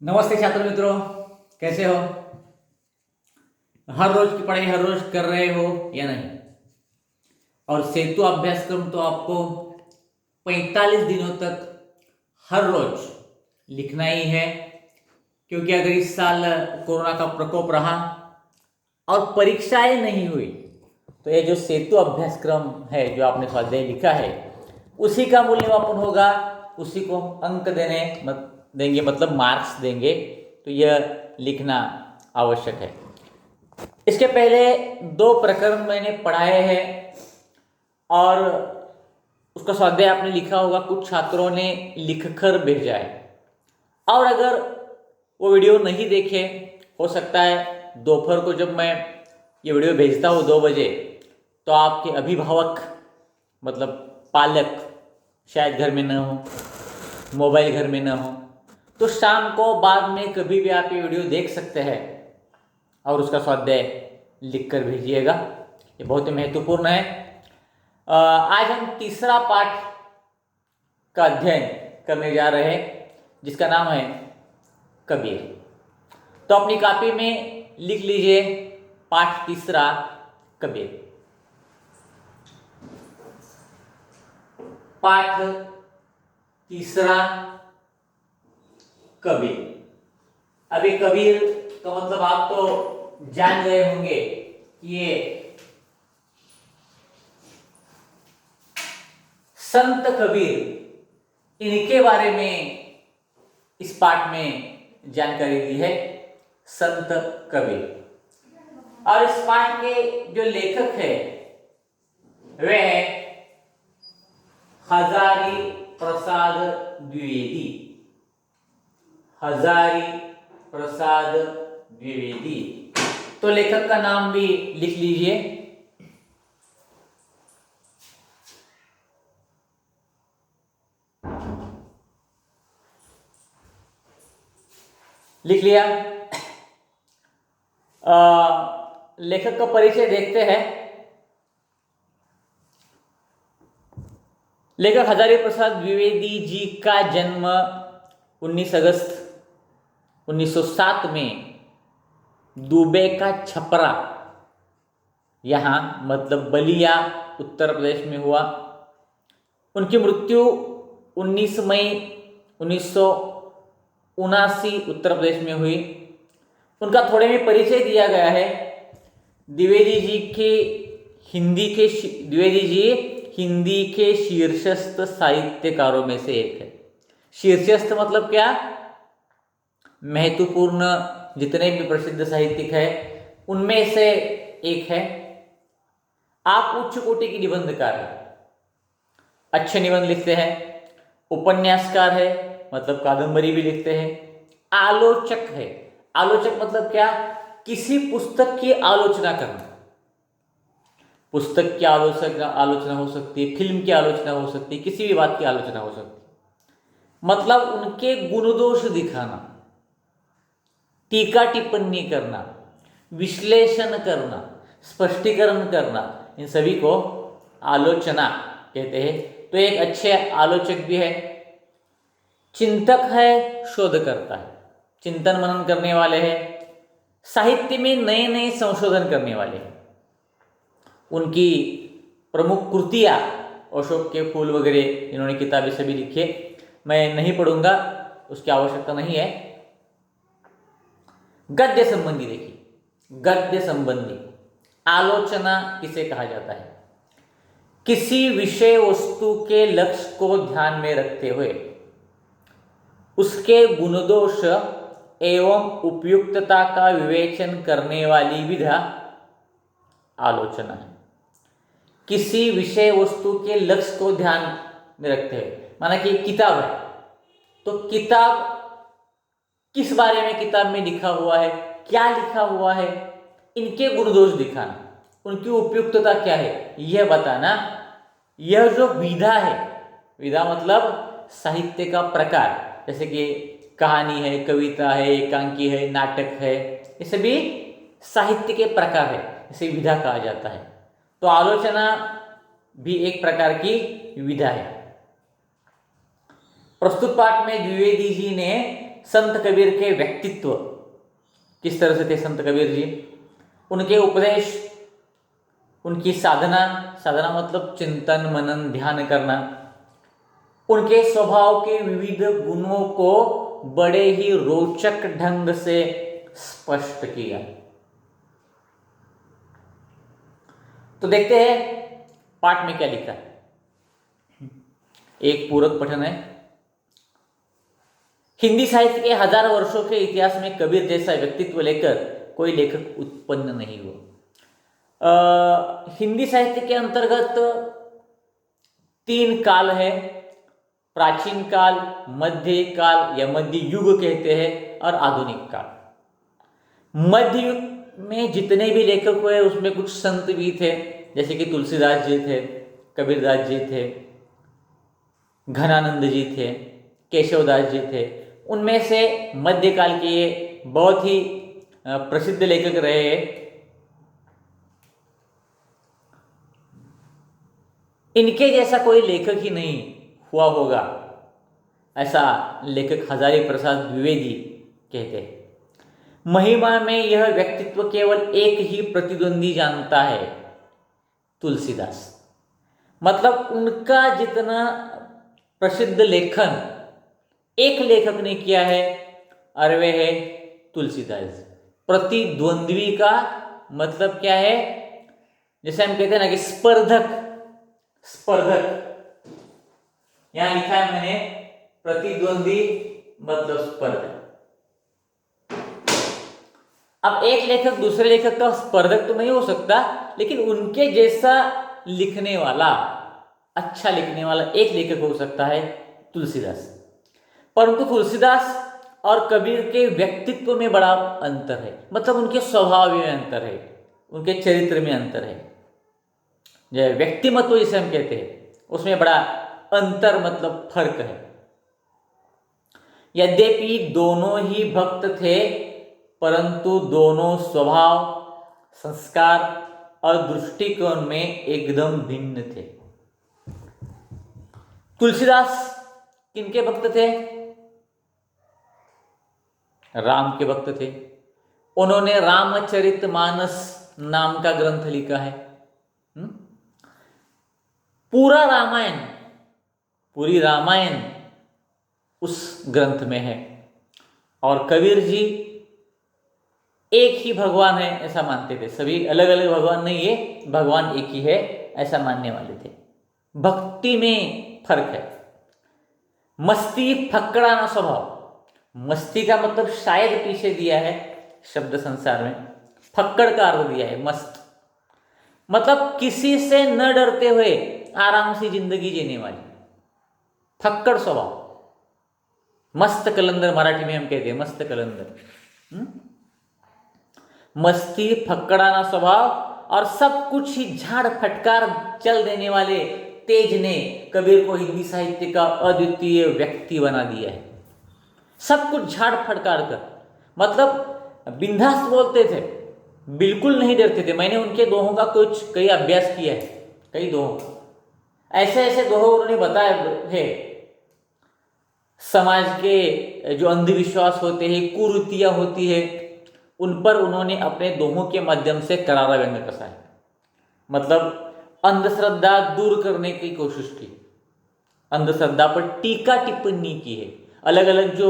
नमस्ते छात्र मित्रों, कैसे हो? हर रोज की पढ़ाई हर रोज कर रहे हो या नहीं? और सेतु अभ्यासक्रम तो आपको 45 दिनों तक हर रोज लिखना ही है, क्योंकि अगर इस साल कोरोना का प्रकोप रहा और परीक्षाएं नहीं हुई तो ये जो सेतु अभ्यासक्रम है, जो आपने स्वाध्याय लिखा है, उसी का मूल्यमापन होगा, उसी को हम अंक देंगे, मतलब मार्क्स देंगे। तो यह लिखना आवश्यक है। इसके पहले 2 प्रकरण मैंने पढ़ाए हैं और उसका स्वाध्याय आपने लिखा होगा, कुछ छात्रों ने लिखकर भेजा है। और अगर वो वीडियो नहीं देखे, हो सकता है दोपहर को जब मैं ये वीडियो भेजता हूँ 2 बजे, तो आपके अभिभावक मतलब पालक शायद घर में न हो, मोबाइल घर में न हो, तो शाम को बाद में कभी भी आप ये वीडियो देख सकते हैं और उसका स्वाध्याय लिख कर भेजिएगा। ये बहुत ही महत्वपूर्ण है। आज हम तीसरा पाठ का अध्ययन करने जा रहे हैं, जिसका नाम है कबीर। तो अपनी कॉपी में लिख लीजिए पाठ तीसरा कबीर। पाठ तीसरा कबीर। अभी कबीर का मतलब आप तो जान गए होंगे कि ये संत कबीर, इनके बारे में इस पाठ में जानकारी दी है, संत कबीर। और इस पाठ के जो लेखक है वे है हजारी प्रसाद द्विवेदी। हजारी प्रसाद द्विवेदी। तो लेखक का नाम भी लिख लीजिए। लिख लिया। लेखक का परिचय देखते हैं। लेखक हजारी प्रसाद द्विवेदी जी का जन्म 19 अगस्त 1907 में दुबे का छपरा, यहाँ मतलब बलिया, उत्तर प्रदेश में हुआ। उनकी मृत्यु 19 मई 1979 उत्तर प्रदेश में हुई। उनका थोड़े में परिचय दिया गया है। द्विवेदी जी हिंदी के शीर्षस्थ साहित्यकारों में से एक है। शीर्षस्थ मतलब क्या? महत्वपूर्ण जितने भी प्रसिद्ध साहित्यिक है उनमें से एक है। आप उच्च कोटि की निबंधकार है, अच्छे निबंध लिखते हैं। उपन्यासकार है, मतलब कादंबरी भी लिखते हैं। आलोचक है। आलोचक मतलब क्या? किसी पुस्तक की आलोचना करना। पुस्तक की आलोचना हो सकती है, फिल्म की आलोचना हो सकती है, किसी भी बात की आलोचना हो सकती है। मतलब उनके गुण दोष दिखाना, टीका टिप्पणी करना, विश्लेषण करना, स्पष्टीकरण करना, इन सभी को आलोचना कहते हैं। तो एक अच्छे आलोचक भी है। चिंतक है, शोधकर्ता है, चिंतन मनन करने वाले हैं, साहित्य में नए नए संशोधन करने वाले हैं। उनकी प्रमुख कृतियाँ अशोक के फूल वगैरह, इन्होंने किताबें सभी लिखी है। मैं नहीं पढ़ूंगा, उसकी आवश्यकता नहीं है। गद्य संबंधी देखिए, गद्य संबंधी आलोचना किसे कहा जाता है? किसी विषय वस्तु के लक्ष्य को ध्यान में रखते हुए उसके गुणदोष एवं उपयुक्तता का विवेचन करने वाली विधा आलोचना है। किसी विषय वस्तु के लक्ष्य को ध्यान में रखते हुए, माना कि किताब है, तो किताब किस बारे में किताब में लिखा हुआ है, क्या लिखा हुआ है, इनके गुणदोष दिखाना, उनकी उपयुक्तता क्या है, यह बताना। यह जो विधा है, विधा मतलब साहित्य का प्रकार, जैसे कि कहानी है, कविता है, एकांकी है, नाटक है, ये सभी साहित्य के प्रकार है, इसे विधा कहा जाता है। तो आलोचना भी एक प्रकार की विधा है। प्रस्तुत पाठ में द्विवेदी जी ने संत कबीर के व्यक्तित्व किस तरह से थे संत कबीर जी, उनके उपदेश, उनकी साधना, साधना मतलब चिंतन मनन ध्यान करना, उनके स्वभाव के विविध गुणों को बड़े ही रोचक ढंग से स्पष्ट किया। तो देखते हैं पाठ में क्या लिखा है। एक पूरक पठन है। हिंदी साहित्य के हजारों वर्षों के इतिहास में कबीर जैसा व्यक्तित्व लेकर कोई लेखक उत्पन्न नहीं हुआ। हिंदी साहित्य के अंतर्गत 3 काल है, प्राचीन काल, मध्य काल या मध्य युग कहते हैं, और आधुनिक काल। मध्य युग में जितने भी लेखक हुए उसमें कुछ संत भी थे, जैसे कि तुलसीदास जी थे, कबीरदास जी थे, घनानंद जी थे, केशवदास जी थे। उनमें से मध्यकाल के ये बहुत ही प्रसिद्ध लेखक रहे हैं। इनके जैसा कोई लेखक ही नहीं हुआ होगा, ऐसा लेखक हजारी प्रसाद द्विवेदी कहते हैं। महिमा में यह व्यक्तित्व केवल एक ही प्रतिद्वंदी जानता है, तुलसीदास। मतलब उनका जितना प्रसिद्ध लेखन एक लेखक ने किया है और वे है तुलसीदास। प्रतिद्वंद्वी का मतलब क्या है, जैसे हम कहते हैं ना कि स्पर्धक, स्पर्धक यहां लिखा है मैंने, प्रतिद्वंदी मतलब स्पर्धक। अब एक लेखक दूसरे लेखक का स्पर्धक तो नहीं हो सकता, लेकिन उनके जैसा लिखने वाला, अच्छा लिखने वाला एक लेखक हो सकता है, तुलसीदास। परंतु तुलसीदास और कबीर के व्यक्तित्व में बड़ा अंतर है, मतलब उनके स्वभाव में अंतर है, उनके चरित्र में अंतर है, जो व्यक्तिमत्व जिसे हम कहते हैं उसमें बड़ा अंतर मतलब फर्क है। यद्यपि दोनों ही भक्त थे, परंतु दोनों स्वभाव, संस्कार और दृष्टिकोण में एकदम भिन्न थे। तुलसीदास किनके भक्त थे? राम के भक्त थे। उन्होंने रामचरितमानस नाम का ग्रंथ लिखा है। पूरा रामायण, पूरी रामायण उस ग्रंथ में है। और कबीर जी एक ही भगवान है ऐसा मानते थे, सभी अलग अलग भगवान नहीं है, भगवान एक ही है ऐसा मानने वाले थे। भक्ति में फर्क है। मस्ती फक्कड़ाना स्वभाव, मस्ती का मतलब शायद पीछे दिया है शब्द संसार में, फक्कड़ का अर्थ दिया है मस्त, मतलब किसी से न डरते हुए आराम से जिंदगी जीने वाली, फक्कड़ स्वभाव। मस्त कलंदर मराठी में हम कहते हैं, मस्त कलंदर। मस्ती फक्कड़ाना स्वभाव और सब कुछ ही झाड़ फटकार चल देने वाले तेज ने कबीर को हिंदी साहित्य का अद्वितीय व्यक्ति बना दिया है। सब कुछ झाड़ फटकार कर, मतलब बिंदास बोलते थे, बिल्कुल नहीं डरते थे। मैंने उनके दोहों का कई अभ्यास किया है, कई दोहों का, ऐसे ऐसे दोहे उन्होंने बताए है। समाज के जो अंधविश्वास होते हैं, कुरीतियां होती है, उन पर उन्होंने अपने दोहों के माध्यम से करारा व्यंग कसा है। मतलब अंधश्रद्धा दूर करने की कोशिश की, अंधश्रद्धा पर टीका टिप्पणी की है। अलग अलग जो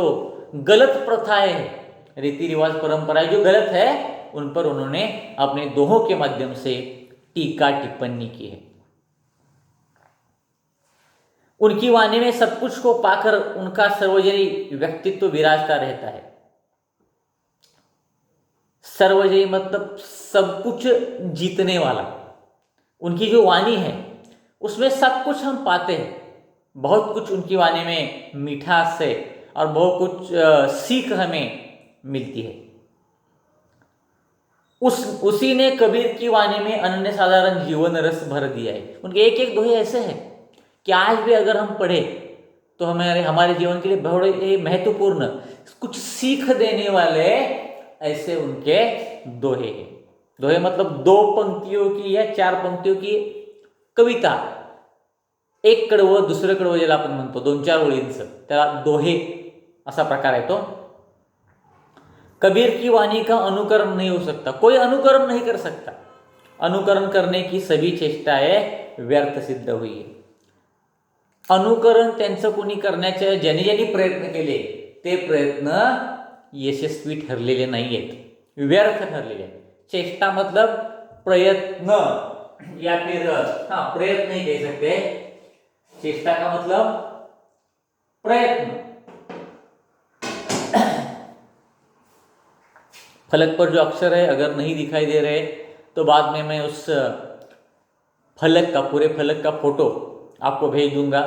गलत प्रथाएं हैं, रीति रिवाज परंपराएं जो गलत है, उन पर उन्होंने अपने दोहों के माध्यम से टीका टिप्पणी की है। उनकी वाणी में सब कुछ को पाकर उनका सर्वजयी व्यक्तित्व विराजता रहता है। सर्वजयी मतलब सब कुछ जीतने वाला। उनकी जो वाणी है उसमें सब कुछ हम पाते हैं, बहुत कुछ उनकी वाणी में मिठास से और बहुत कुछ सीख हमें मिलती है। उसी ने कबीर की वाणी में अनन्य साधारण जीवन रस भर दिया है। उनके एक एक दोहे ऐसे हैं कि आज भी अगर हम पढ़े तो हमारे जीवन के लिए बड़े महत्वपूर्ण, कुछ सीख देने वाले ऐसे उनके दोहे हैं। दोहे मतलब 2 पंक्तियों की या 4 पंक्तियों की कविता, एक कडवं दुसरं कडवं ज्याला आपण म्हणतो, 2-4 ओळींचं, त्याला दोहे असा प्रकार आहे तो। कबीर की वाणी का अनुकरण नहीं हो सकता, कोई अनुकरण नहीं कर सकता। अनुकरण करने की सभी चेष्टाएं व्यर्थ सिद्ध हुई आहे. अनुकरण त्यांचं कोणी करण्याचे ज्यांनी ज्यांनी प्रयत्न केले ते प्रयत्न यशस्वी ठरलेले नाही आहेत, व्यर्थ ठरलेले आहेत. चेष्टा मतलब प्रयत्न या फिर प्रयत्न नहीं कह सकते, चेष्टा का मतलब प्रयत्न. फलक पर जो अक्षर है अगर नहीं दिखाई दे रहे तो बाद में मैं उस फलक का, पूरे फलक का फोटो आपको भेज दूंगा.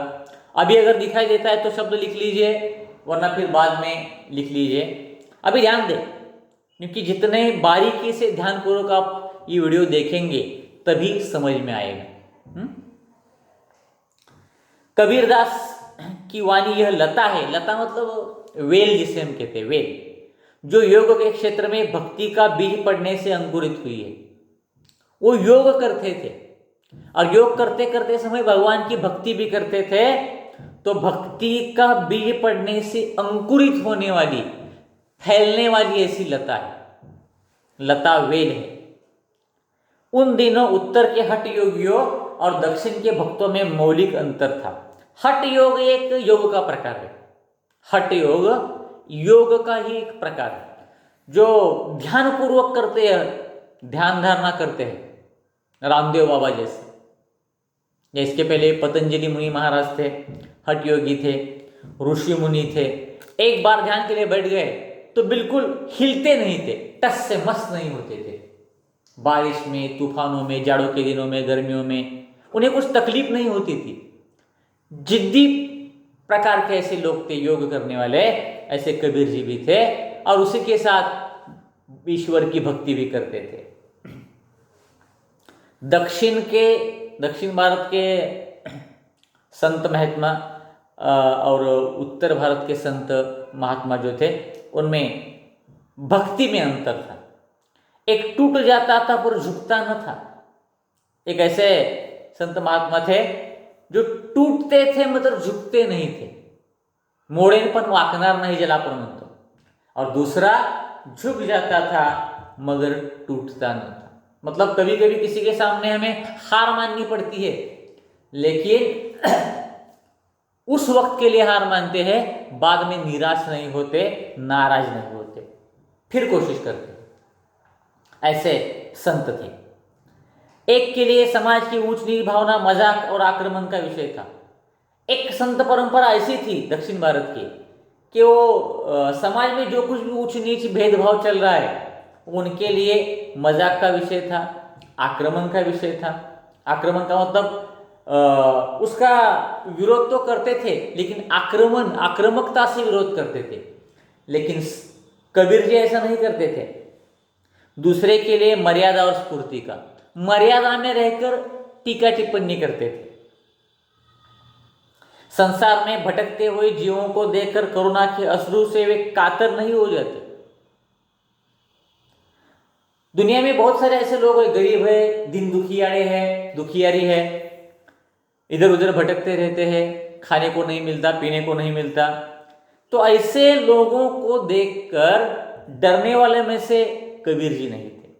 अभी अगर दिखाई देता है तो शब्द लिख लीजिए, वरना फिर बाद में लिख लीजिए. अभी ध्यान दें, क्योंकि जितने बारीकी से ध्यानपूर्वक आप ये वीडियो देखेंगे तभी समझ में आएगा. कबीरदास की वाणी यह लता है. लता मतलब वेल जिसे हम कहते हैं, वेल, जो योग के क्षेत्र में भक्ति का बीज पड़ने से अंकुरित हुई है. वो योग करते थे और योग करते करते समय भगवान की भक्ति भी करते थे, तो भक्ति का बीज पड़ने से अंकुरित होने वाली, फैलने वाली ऐसी लता है, लता वेल है. उन दिनों उत्तर के हठ योगियों और दक्षिण के भक्तों में मौलिक अंतर था. हठ योग एक योग का प्रकार है. हठ योग योग का ही एक प्रकार है जो ध्यान पूर्वक करते हैं, ध्यान धारणा करते हैं, रामदेव बाबा जैसे. इसके पहले पतंजलि मुनि महाराज थे, हठ योगी थे, ऋषि मुनि थे. एक बार ध्यान के लिए बैठ गए तो बिल्कुल हिलते नहीं थे, टस से मस नहीं होते थे. बारिश में, तूफानों में, जाड़ों के दिनों में, गर्मियों में उन्हें कुछ तकलीफ नहीं होती थी. जिद्दी प्रकार के ऐसे लोग थे योग करने वाले, ऐसे कबीर जी भी थे और उसी के साथ ईश्वर की भक्ति भी करते थे. दक्षिण भारत के संत महात्मा और उत्तर भारत के संत महात्मा जो थे उनमें भक्ति में अंतर था. एक टूट जाता था पर झुकता न था. एक ऐसे संत महात्मा थे जो टूटते थे मतलब झुकते नहीं थे. मोड़ेन पण वाकणार नाही ज्याला आपण म्हणतो. और दूसरा झुक जाता था मगर टूटता न था. मतलब कभी कभी किसी के सामने हमें हार माननी पड़ती है, लेकिन उस वक्त के लिए हार मानते हैं, बाद में निराश नहीं होते, नाराज नहीं होते, फिर कोशिश करते. ऐसे संत थे. एक के लिए समाज की ऊंच नीच भावना मजाक और आक्रमण का विषय था. एक संत परंपरा ऐसी थी दक्षिण भारत की कि वो समाज में जो कुछ भी ऊंच नीच भेदभाव चल रहा है उनके लिए मजाक का विषय था, आक्रमण का विषय था. आक्रमण का मतलब उसका विरोध तो करते थे, लेकिन आक्रामकता से विरोध करते थे. लेकिन कबीर जी ऐसा नहीं करते थे. दूसरे के लिए मर्यादा और स्फूर्ति का, मर्यादा में रहकर टीका टिप्पणी करते थे. संसार में भटकते हुए जीवों को देखकर करुणा के अश्रु से वे कातर नहीं हो जाते. दुनिया में बहुत सारे ऐसे लोग हैं, गरीब है, दिन दुखियारे हैं, दुखियारी है, इधर उधर भटकते रहते हैं, खाने को नहीं मिलता, पीने को नहीं मिलता. तो ऐसे लोगों को देखकर डरने वाले में से कबीर जी नहीं थे,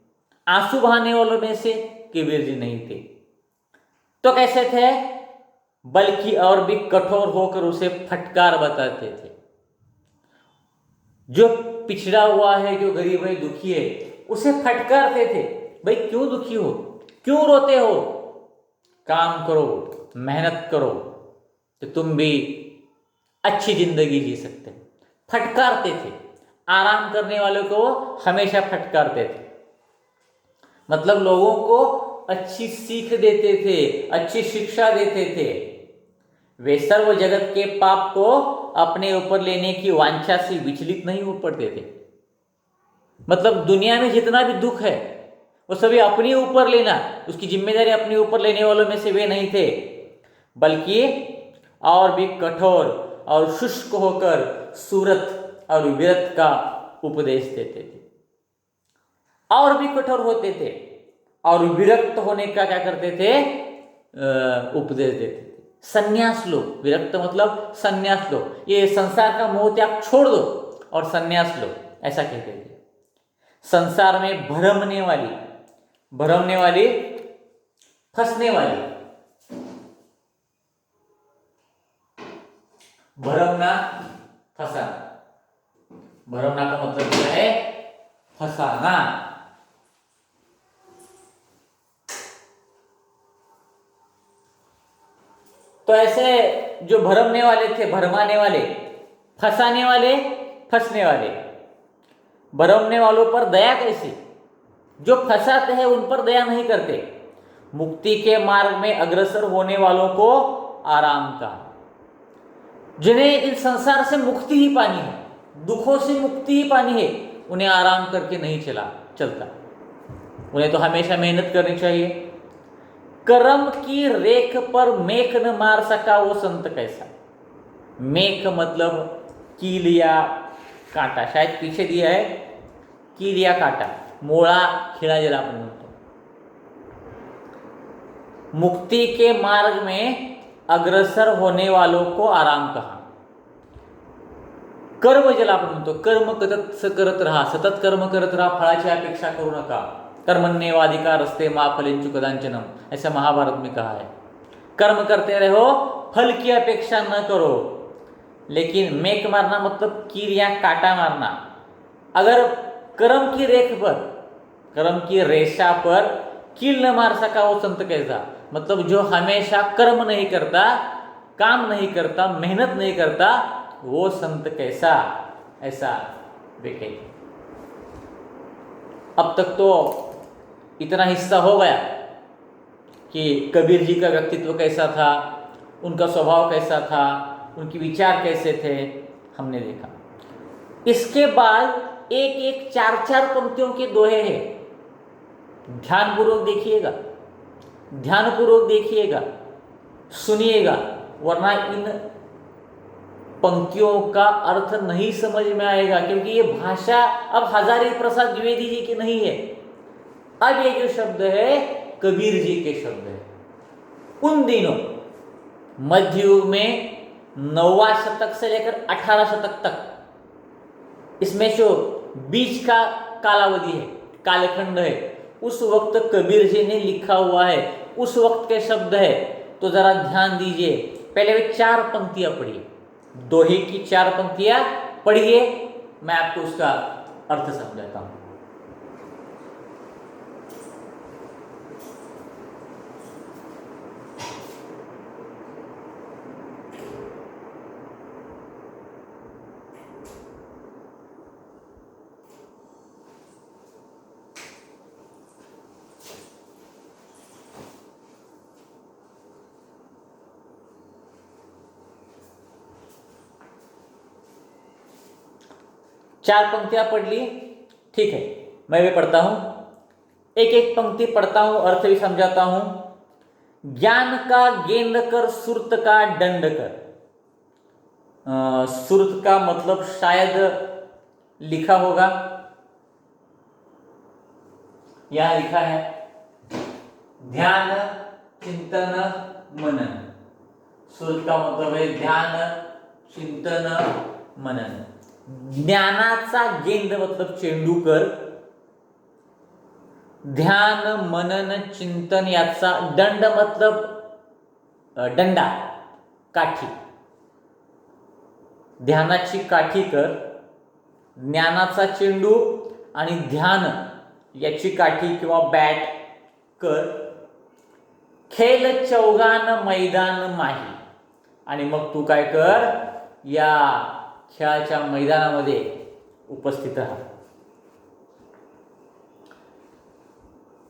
आंसू बहाने वालों में से कबीर जी नहीं थे. तो कैसे थे? बल्कि और भी कठोर होकर उसे फटकार बताते थे. जो पिछड़ा हुआ है, जो गरीब है, दुखी है, उसे फटकारते थे. भाई क्यों दुखी हो, क्यों रोते हो, काम करो, मेहनत करो तो तुम भी अच्छी जिंदगी जी सकते. फटकारते थे. आराम करने वालों को हमेशा फटकारते थे. मतलब लोगों को अच्छी सीख देते थे, अच्छी शिक्षा देते थे. वे सर्व जगत के पाप को अपने ऊपर लेने की वांछा से विचलित नहीं हो पड़ते थे. मतलब दुनिया में जितना भी दुख है वो सभी अपने ऊपर लेना, उसकी जिम्मेदारी अपने ऊपर लेने वालों में से वे नहीं थे, बल्कि और भी कठोर और शुष्क होकर सूरत और विरत का उपदेश देते थे. और भी कठोर होते थे और विरक्त होने का क्या करते थे, उपदेश देते थे. संन्यास लो, विरक्त मतलब संन्यास लो, ये संसार का मोह त्याग छोड़ दो और संन्यास लो, ऐसा कहते थे. संसार में भ्रमने वाली, फंसने वाली। भ्रमना, फंसाना। भ्रमना का मतलब क्या है? फंसाना। तो ऐसे जो भ्रमने वाले थे, भरमाने वाले, फंसाने वाले, फंसने वाले। भ्रमने वालों पर दया कैसे? जो फंसाते हैं उन पर दया नहीं करते। मुक्ति के मार्ग में अग्रसर होने वालों को आराम का, जिन्हें इस संसार से मुक्ति ही पानी है, दुखों से मुक्ति ही पानी है, उन्हें आराम करके नहीं चलता। उन्हें तो हमेशा मेहनत करनी चाहिए। कर्म की रेख पर मेख न मार सका वो संत कैसा। मेख मतलब कील या कांटा, शायद पीछे दिया है कील या कांटा, मोळा, खिळा ज्याला आपण म्हणतो। मुक्ति के मार्ग में अग्रसर होने वालों को आराम कहा। कर्म ज्याला आपण म्हणतो, कर्म करत राहा, सतत कर्म करत राहा, फळाची अपेक्षा करू नका। कर्मण्येवाधिकार अस्ते मा फलेषु कदाचन, ऐसा महाभारत में कहा है। कर्म करते रहो, फल की अपेक्षा न करो। लेकिन मेक मारना मतलब कील या कांटा मारना। अगर कर्म की रेख पर, कर्म की रेशा पर कील न मार सका वो संत कैसा, मतलब जो हमेशा कर्म नहीं करता, काम नहीं करता, मेहनत नहीं करता, वो संत कैसा, ऐसा देखें। अब तक तो इतना हिस्सा हो गया कि कबीर जी का व्यक्तित्व कैसा था, उनका स्वभाव कैसा था, उनके विचार कैसे थे, हमने देखा। इसके बाद एक एक चार चार पंक्तियों के दोहे हैं। ध्यानपूर्वक देखिएगा, सुनिएगा, वरना इन पंक्तियों का अर्थ नहीं समझ में आएगा, क्योंकि ये भाषा अब हजारी प्रसाद द्विवेदी जी की नहीं है। अब ये जो शब्द है कबीर जी के शब्द है। उन दिनों मध्ययुग में 9वां शतक से लेकर 18 शतक तक, इसमें जो बीच का कालावधि है, कालखंड है, उस वक्त कबीर जी ने लिखा हुआ है, उस वक्त के शब्द है। तो जरा ध्यान दीजिए। पहले वे 4 पंक्तियां पढ़िए, दोहे की 4 पंक्तियां पढ़िए, मैं आपको उसका अर्थ समझाता हूं। चार पंक्तियां पढ़ ली, ठीक है, मैं भी पढ़ता हूं, एक एक पंक्ति पढ़ता हूं, अर्थ भी समझाता हूं। ज्ञान का गेंद कर, सुरत का दंड कर। सुरत का मतलब शायद लिखा होगा, यहां लिखा है ध्यान, चिंतन, मनन। सुरत का मतलब है ध्यान, चिंतन, मनन। ज्ञानाचा गेंद मतलब चेंडूकर, ध्यान, मनन, चिंतन याचा दंड मतलब दंडा, काठी। ध्यानाची काठी कर, ज्ञानाचा चेंडू आणि ध्यान याची काठी किंवा बॅट कर। खेल चौगान मैदान माही, आणि मग तू काय कर, या खेळाच्या मैदानामध्ये उपस्थित राहा।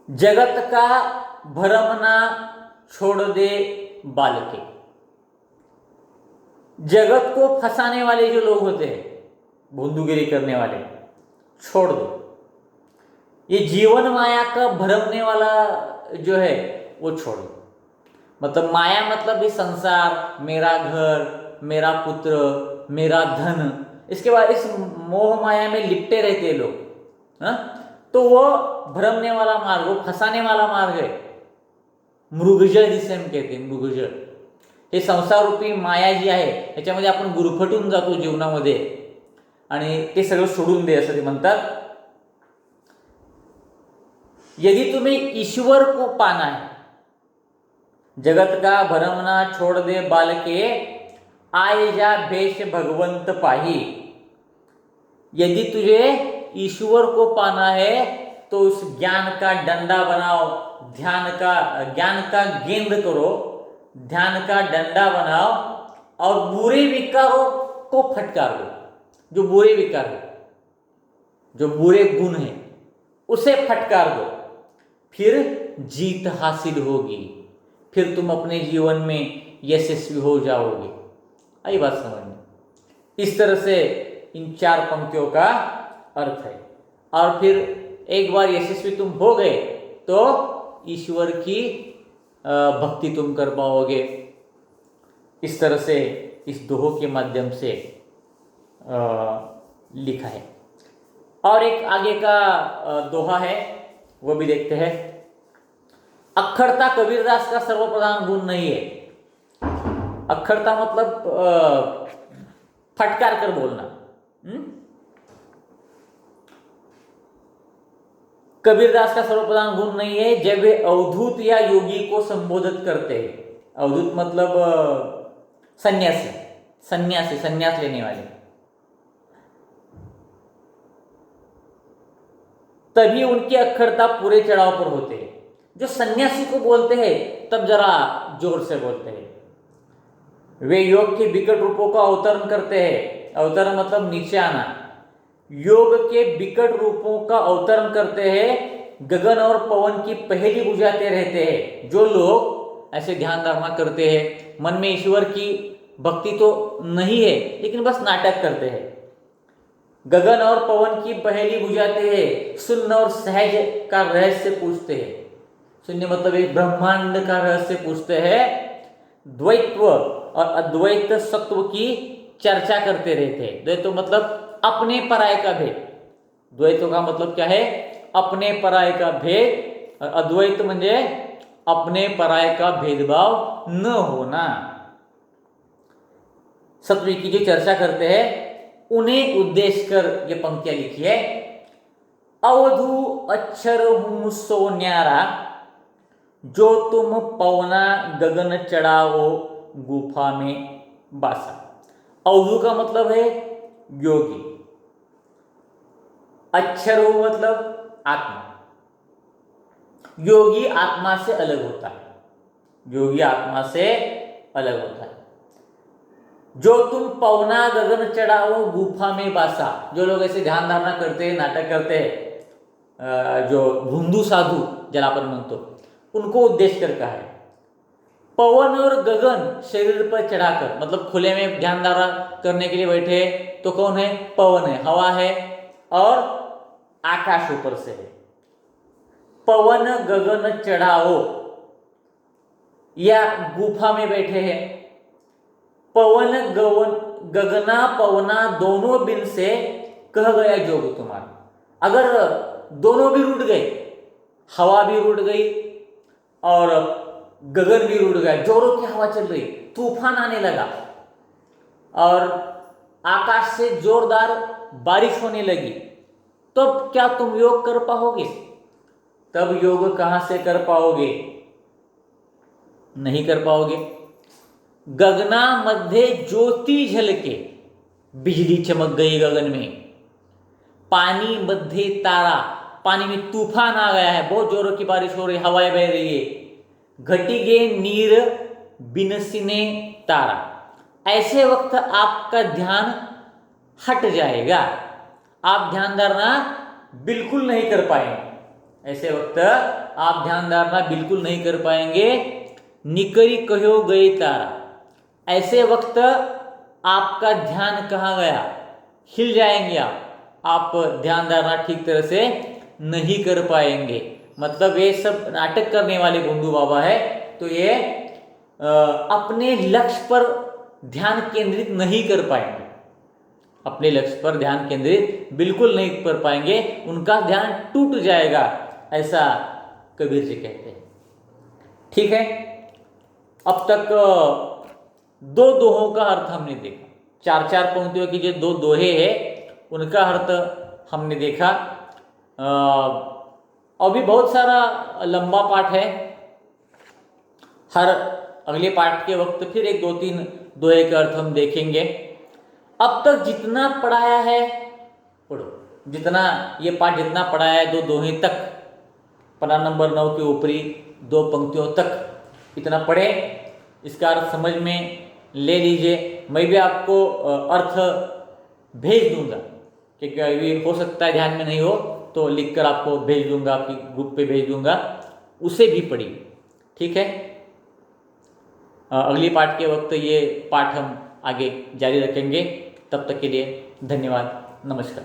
जगत का भरमना छोड़ दे बालके। जगत को फंसाने वाले जो लोग होते हैं, भोंदूगिरी करने वाले, छोड़ दो। ये जीवन माया का भरमने वाला जो है वो छोड़ दो। मतलब माया मतलब ये संसार, मेरा घर, मेरा पुत्र, मेरा धन, इसके बाद इस मोह माया में लिपटे रहते हैं लोग। तो वो भ्रमने वाला मार्ग, वो फंसाने वाला मार्ग है। मृगजळ जिसे हम कहते हैं, मृगजळ हे संसार रूपी माया जी आहे याच्यामध्ये आपण गुरफटून जातो जीवनामध्ये, आणि ते सगळं सोडून दे असं ते म्हणतात। यदि तुम्हें ईश्वर को पाना है, जगत का भरमना छोड़ दे बालके, आए जा भेष भगवंत पाही। यदि तुझे ईश्वर को पाना है तो उस ज्ञान का डंडा बनाओ, ज्ञान का गेंद करो, ध्यान का डंडा बनाओ और बुरे विकारों को फटकार दो। जो बुरे विकार है, जो बुरे गुण है, उसे फटकार दो, फिर जीत हासिल होगी, फिर तुम अपने जीवन में यशस्वी हो जाओगे। आई बात समझ में? इस तरह से इन 4 पंक्तियों का अर्थ है। और फिर एक बार यशस्वी तुम हो गए तो ईश्वर की भक्ति तुम कर पाओगे। इस तरह से इस दोहो के माध्यम से लिखा है। और एक आगे का दोहा है, वो भी देखते हैं। अक्षरता कबीरदास का सर्वप्रधान गुण नहीं है। अक्षरता मतलब फटकार कर बोलना। कबीरदास का सर्वप्रधान गुण नहीं है जब वे अवधूत या योगी को संबोधित करते हैं। अवधूत मतलब सन्यासी, सन्यास लेने वाले। तभी उनकी अक्षरता पूरे चढ़ाव पर होते हैं। जो सन्यासी को बोलते हैं तब जरा जोर से बोलते हैं। वे योग के विकट रूपों का अवतरण करते हैं। अवतरण मतलब नीचे आना। योग के विकट रूपों का अवतरण करते हैं, गगन और पवन की पहेली बुझाते रहते हैं। जो लोग ऐसे ध्यान धारणा करते हैं, मन में ईश्वर की भक्ति तो नहीं है लेकिन बस नाटक करते हैं, गगन और पवन की पहेली बुझाते हैं, शून्य और सहज का रहस्य पूछते हैं। शून्य मतलब एक ब्रह्मांड का रहस्य पूछते हैं, द्वैत्व और अद्वैत सत्व की चर्चा करते रहते हैं। द्वैत्व मतलब अपने पराय का भेद। द्वैत्व का मतलब क्या है? अपने पराय का भेद। और अद्वैत म्हणजे अपने पराय का भेदभाव न होना। सत्व की जो चर्चा करते हैं उन्हें उद्देश्य कर ये पंक्तियां लिखी है। अवधू अक्षर हूं सो न्यारा, जो तुम पवना गगन चढ़ाओ गुफा में बासा। अवधू का मतलब है योगी। अक्षर हो मतलब आत्मा। योगी आत्मा से अलग होता है। योगी आत्मा से अलग होता है। जो तुम पवना गगन चढ़ाओ गुफा में बासा। जो लोग ऐसे ध्यान धारणा करते हैं, नाटक करते हैं, जो भुंदू साधु ज्याला आपण म्हणतो, उनको उद्देश्य कर कहा है। पवन और गगन शरीर पर चढ़ाकर, मतलब खुले में ध्यान धारणा करने के लिए बैठे तो कौन है? पवन है, हवा है, और आकाश ऊपर से है। पवन गगन चढ़ाओ, या गुफा में बैठे हैं। पवन गगना पवना दोनों बिन से कह गया जोग तुम्हारा। अगर दोनों भी रुट गए, हवा भी रुट गई और गगन भी रुट गया, जोरों की हवा चल रही, तूफान आने लगा और आकाश से जोरदार बारिश होने लगी, तब क्या तुम योग कर पाओगे? तब योग कहां से कर पाओगे? नहीं कर पाओगे। गगना मध्य ज्योति झलके, बिजली चमक गई गगन में। पानी मध्य तारा, पानी में तूफान आ गया है, बहुत जोरों की बारिश हो रही, हवाएं बह रही है। घटिगे नीर बिनसिने तारा, ऐसे वक्त आपका ध्यान हट जाएगा। आप ध्यान धारणा बिल्कुल नहीं कर पाएंगे। ऐसे वक्त आप ध्यान धारणा बिल्कुल नहीं कर पाएंगे। निकरी कहो गए तारा, ऐसे वक्त आपका ध्यान कहाँ गया? हिल जाएंगे आप ध्यान धारणा ठीक तरह से नहीं कर पाएंगे। मतलब ये सब नाटक करने वाले बंधु बाबा है, तो ये अपने लक्ष्य पर ध्यान केंद्रित नहीं कर पाएंगे। अपने लक्ष्य पर ध्यान केंद्रित बिल्कुल नहीं कर पाएंगे, उनका ध्यान टूट जाएगा, ऐसा कबीर जी कहते हैं। ठीक है, अब तक दो दोहों का अर्थ हमने देखा। 4-4 पंक्तियों की जो 2 दोहे हैं उनका अर्थ हमने देखा। और भी बहुत सारा लंबा पाठ है। हर अगले पाठ के वक्त फिर एक दो तीन दोहे के अर्थ हम देखेंगे। अब तक जितना पढ़ाया है पढ़ो, जितना ये पाठ जितना पढ़ाया है, दो दोहे तक, पन्ना नंबर 9 के ऊपरी 2 पंक्तियों तक इतना पढ़े, इसका अर्थ समझ में ले लीजिए। मैं भी आपको अर्थ भेज दूंगा, क्योंकि अभी हो सकता है ध्यान में नहीं हो, तो लिखकर आपको भेज दूंगा, आपकी ग्रुप पे भेज दूंगा, उसे भी पढ़िए, ठीक है। अगली पाठ के वक्त ये पाठ हम आगे जारी रखेंगे। तब तक के लिए धन्यवाद, नमस्कार।